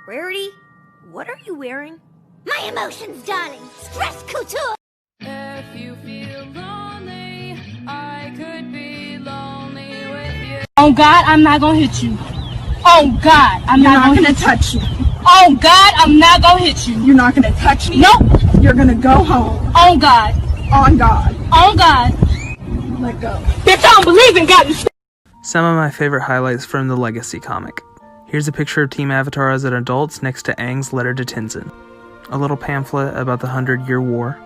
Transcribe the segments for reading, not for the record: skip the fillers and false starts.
Rarity? What are you wearing? My emotions, darling. Stress couture. If you feel lonely, I could be lonely with you. Oh God, I'm not gonna hit you. Oh God, I'm not gonna touch you. Oh God, I'm not gonna hit you. You're not gonna touch me? Nope. You're gonna go home. On God. On God. On God. Let go. Bitch, I don't believe in God. Some of my favorite highlights from the Legacy comic. Here's a picture of Team Avatar as an adults next to Aang's letter to Tenzin. A little pamphlet about the 100-Year War.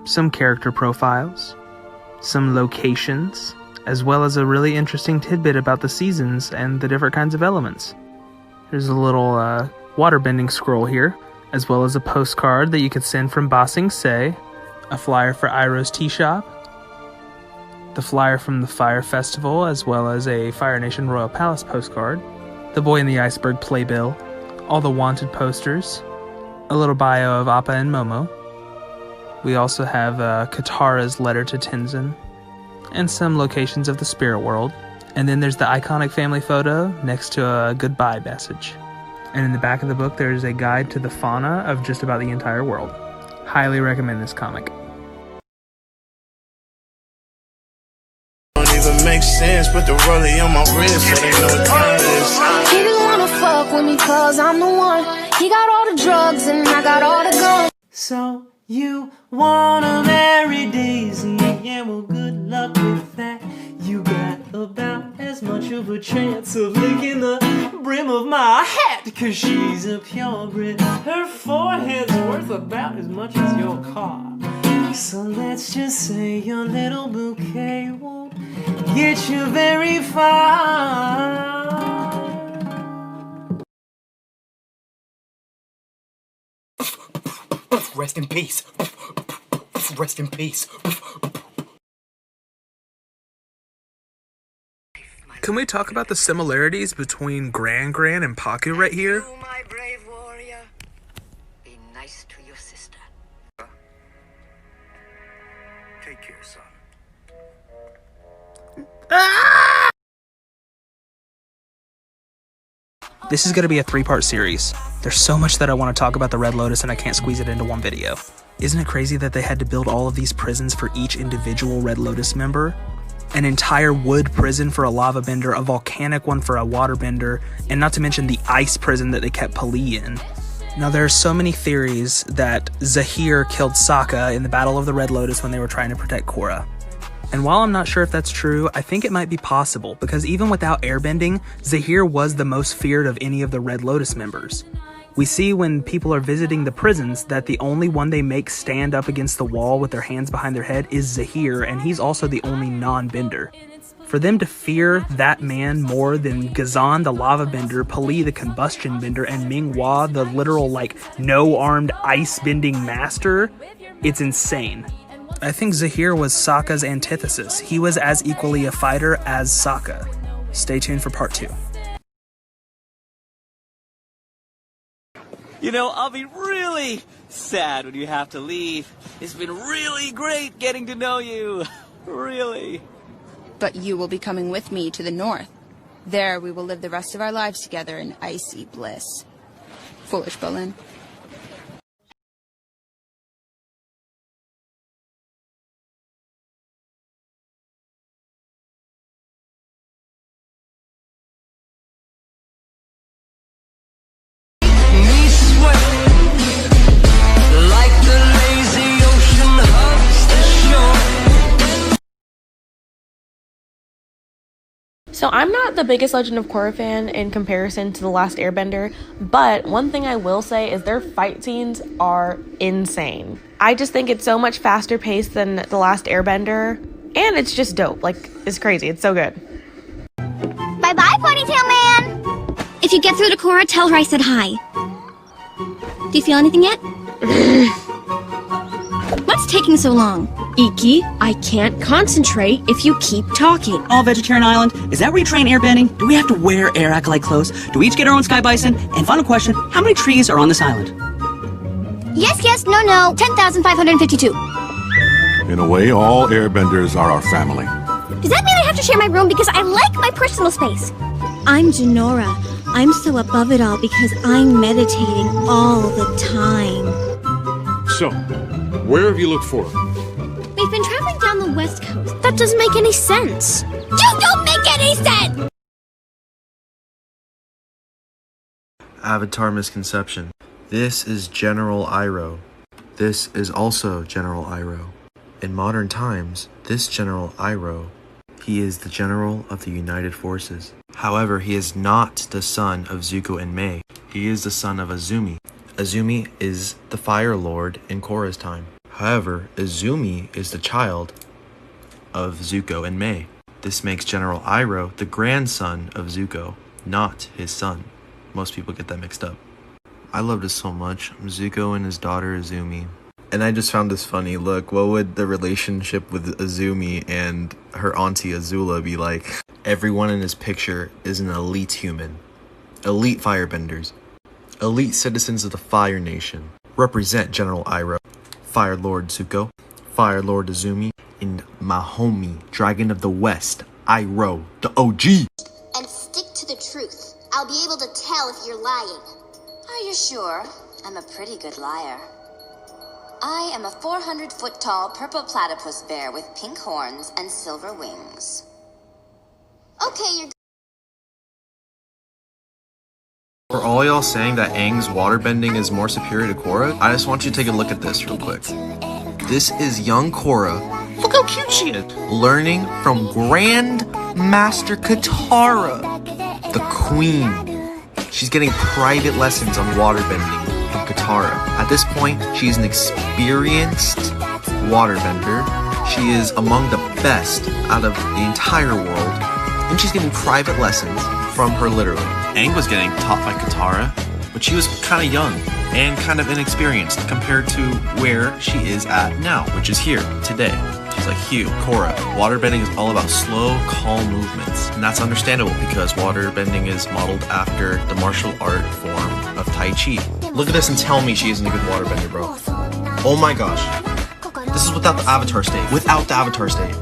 Some character profiles. Some locations. As well as a really interesting tidbit about the seasons and the different kinds of elements. There's a little waterbending scroll here, as well as a postcard that you could send from Ba Sing Se, a flyer for Iroh's Tea Shop, the flyer from the Fire Festival, as well as a Fire Nation Royal Palace postcard, the Boy in the Iceberg playbill, all the wanted posters, a little bio of Appa and Momo. We also have Katara's letter to Tenzin, and some locations of the spirit world. And then there's the iconic family photo next to a goodbye message. And in the back of the book, there's a guide to the fauna of just about the entire world. Highly recommend this comic. Makes sense, put the rollie on my wrist so they know what time it is. He didn't wanna fuck with me cause I'm the one. He got all the drugs and I got all the guns. So you wanna marry Daisy? Yeah, well good luck with that. You got about as much of a chance of licking the brim of my hat, cause she's a purebred. Her forehead's worth about as much as your car. So let's just say your little bouquet won't get you very far. Rest in peace. Rest in peace. Can we talk about the similarities between Gran and Paku right here? You, my brave warrior, be nice to your sister. Take care, son. This is going to be a 3-part series. There's so much that I want to talk about the Red Lotus and I can't squeeze it into one video. Isn't it crazy that they had to build all of these prisons for each individual Red Lotus member? An entire wood prison for a lava bender, a volcanic one for a water bender, and not to mention the ice prison that they kept Pali in. Now there are so many theories that Zahir killed Sokka in the Battle of the Red Lotus when they were trying to protect Korra. And while I'm not sure if that's true, I think it might be possible, because even without airbending, Zahir was the most feared of any of the Red Lotus members. We see when people are visiting the prisons that the only one they make stand up against the wall with their hands behind their head is Zahir, and he's also the only non-bender. For them to fear that man more than Ghazan the lava bender, Pali the combustion bender, and Ming-Hua the literal no-armed ice bending master, it's insane. I think Zahir was Sokka's antithesis. He was as equally a fighter as Sokka. Stay tuned for part 2. You know, I'll be really sad when you have to leave. It's been really great getting to know you. Really. But you will be coming with me to the north. There we will live the rest of our lives together in icy bliss. Foolish Bolin. So I'm not the biggest Legend of Korra fan in comparison to The Last Airbender, but one thing I will say is their fight scenes are insane. I just think it's so much faster paced than The Last Airbender, and it's just dope. It's crazy. It's so good. Bye-bye, Ponytail Man! If you get through to Korra, tell her I said hi. Do you feel anything yet? What's taking so long? Iki, I can't concentrate if you keep talking. All vegetarian island? Is that where you train airbending? Do we have to wear air acolyte clothes? Do we each get our own sky bison? And final question, how many trees are on this island? Yes, no, 10,552. In a way, all airbenders are our family. Does that mean I have to share my room because I like my personal space? I'm Janora. I'm so above it all because I'm meditating all the time. So, where have you looked for? We've been traveling down the west coast. That doesn't make any sense. You don't make any sense! Avatar misconception. This is General Iroh. This is also General Iroh. In modern times, this General Iroh, he is the general of the United Forces. However, he is not the son of Zuko and Mai. He is the son of Azumi. Azumi is the Fire Lord in Korra's time. However, Azumi is the child of Zuko and Mai. This makes General Iroh the grandson of Zuko, not his son. Most people get that mixed up. I love this so much. Zuko and his daughter Azumi. And I just found this funny. Look, what would the relationship with Azumi and her auntie Azula be like? Everyone in this picture is an elite human. Elite firebenders. Elite citizens of the Fire Nation. Represent General Iroh, Fire Lord Zuko, Fire Lord Azumi, and my homie, Dragon of the West, Iroh, the OG. And stick to the truth. I'll be able to tell if you're lying. Are you sure? I'm a pretty good liar. I am a 400-foot-tall purple platypus bear with pink horns and silver wings. Okay, you're... For all y'all saying that Aang's waterbending is more superior to Korra, I just want you to take a look at this real quick. This is young Korra. Look how cute she is. Learning from Grand Master Katara, the queen. She's getting private lessons on waterbending from Katara. At this point, she's an experienced waterbender. She is among the best out of the entire world. And she's getting private lessons from her literally. Aang was getting taught by Katara, but she was kind of young and kind of inexperienced compared to where she is at now, which is here, today. She's like, Hugh, Korra, waterbending is all about slow, calm movements. And that's understandable because waterbending is modeled after the martial art form of Tai Chi. Look at this and tell me she isn't a good waterbender, bro. Oh my gosh. This is without the Avatar state. Without the Avatar state.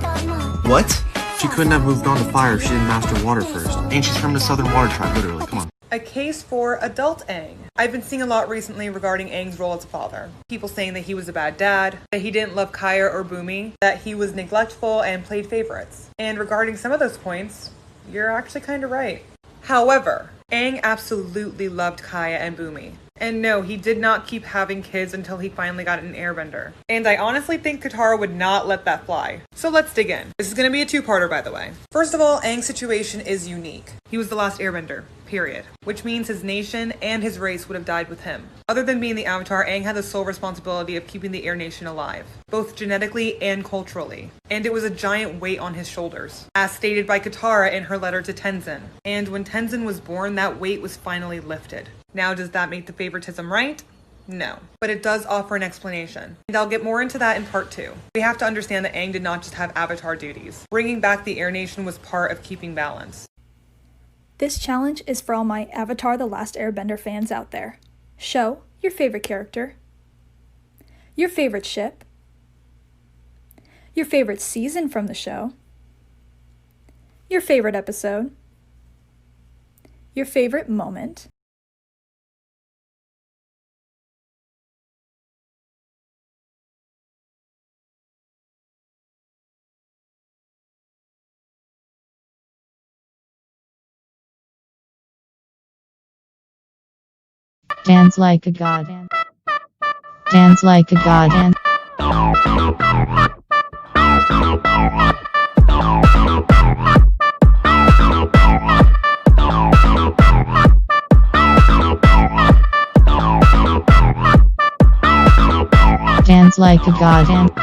What? She couldn't have moved on to fire if she didn't master water first. And she's from the Southern Water Tribe, literally. Come on. A case for adult Aang. I've been seeing a lot recently regarding Aang's role as a father. People saying that he was a bad dad, that he didn't love Kaya or Bumi, that he was neglectful and played favorites. And regarding some of those points, you're actually kind of right. However, Aang absolutely loved Kaya and Bumi. And no, he did not keep having kids until he finally got an airbender. And I honestly think Katara would not let that fly. So let's dig in. This is going to be a two-parter, by the way. First of all, Aang's situation is unique. He was the last airbender, period. Which means his nation and his race would have died with him. Other than being the Avatar, Aang had the sole responsibility of keeping the Air Nation alive, both genetically and culturally. And it was a giant weight on his shoulders, as stated by Katara in her letter to Tenzin. And when Tenzin was born, that weight was finally lifted. Now, does that make the favoritism right? No. But it does offer an explanation. And I'll get more into that in part 2. We have to understand that Aang did not just have Avatar duties. Bringing back the Air Nation was part of keeping balance. This challenge is for all my Avatar The Last Airbender fans out there. Show your favorite character, your favorite ship, your favorite season from the show, your favorite episode, your favorite moment, Dance like a god. Dance like a god. Dance like a god.